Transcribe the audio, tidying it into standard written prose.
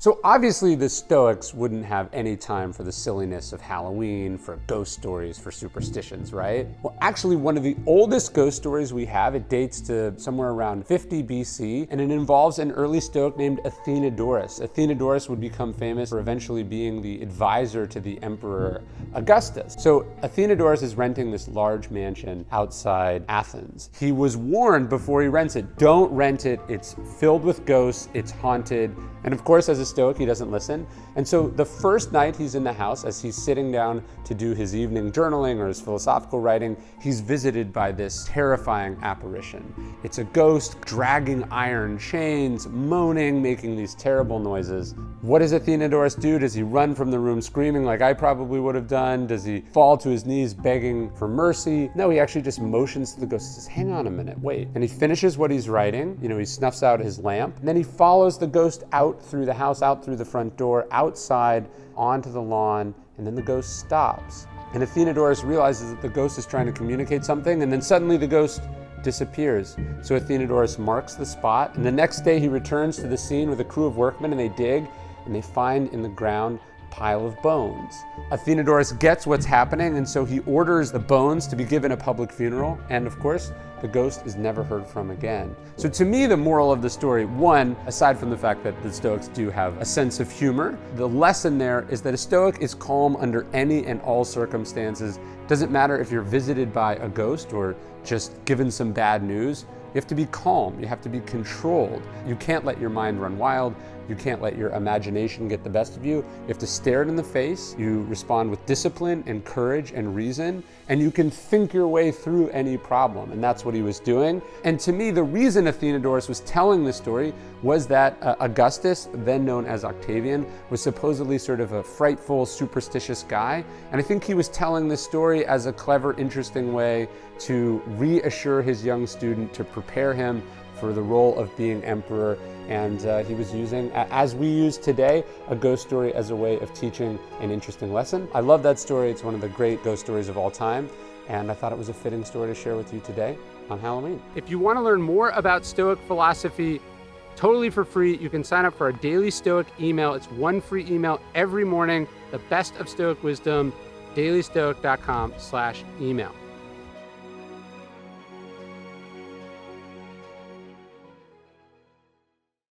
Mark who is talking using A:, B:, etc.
A: So obviously the Stoics wouldn't have any time for the silliness of Halloween, for ghost stories, for superstitions, right? Well, actually one of the oldest ghost stories we have, it dates to somewhere around 50 BC, and it involves an early Stoic named Athenodorus. Athenodorus would become famous for eventually being the advisor to the Emperor Augustus. So Athenodorus is renting this large mansion outside Athens. He was warned before he rents it, don't rent it, it's filled with ghosts, it's haunted. And of course, as a Stoic, he doesn't listen. And so the first night he's in the house, as he's sitting down to do his evening journaling or his philosophical writing, he's visited by this terrifying apparition. It's a ghost dragging iron chains, moaning, making these terrible noises. What does Athenodorus do? Does he run from the room screaming like I probably would have done? Does he fall to his knees begging for mercy? No, he actually just motions to the ghost and says, hang on a minute, wait. And he finishes what he's writing. He snuffs out his lamp. And then he follows the ghost out through the house, out through the front door, outside, onto the lawn, and then the ghost stops. And Athenodorus realizes that the ghost is trying to communicate something, and then suddenly the ghost disappears. So Athenodorus marks the spot, and the next day he returns to the scene with a crew of workmen, and they dig, and they find in the ground a pile of bones. Athenodorus gets what's happening, and so he orders the bones to be given a public funeral, and of course, the ghost is never heard from again. So to me, the moral of the story, one, aside from the fact that the Stoics do have a sense of humor, the lesson there is that a Stoic is calm under any and all circumstances. Doesn't matter if you're visited by a ghost or just given some bad news. You have to be calm, you have to be controlled. You can't let your mind run wild. You can't let your imagination get the best of you. You have to stare it in the face. You respond with discipline and courage and reason, and you can think your way through any problem. And that's what he was doing. And to me, the reason Athenodorus was telling this story was that Augustus, then known as Octavian, was supposedly sort of a frightful, superstitious guy. And I think he was telling this story as a clever, interesting way to reassure his young student, to prepare him for the role of being emperor. And he was using, as we use today, a ghost story as a way of teaching an interesting lesson. I love that story. It's one of the great ghost stories of all time. And I thought it was a fitting story to share with you today on Halloween. If you want to learn more about Stoic philosophy, totally for free, you can sign up for a Daily Stoic email. It's one free email every morning, the best of Stoic wisdom, dailystoic.com/email.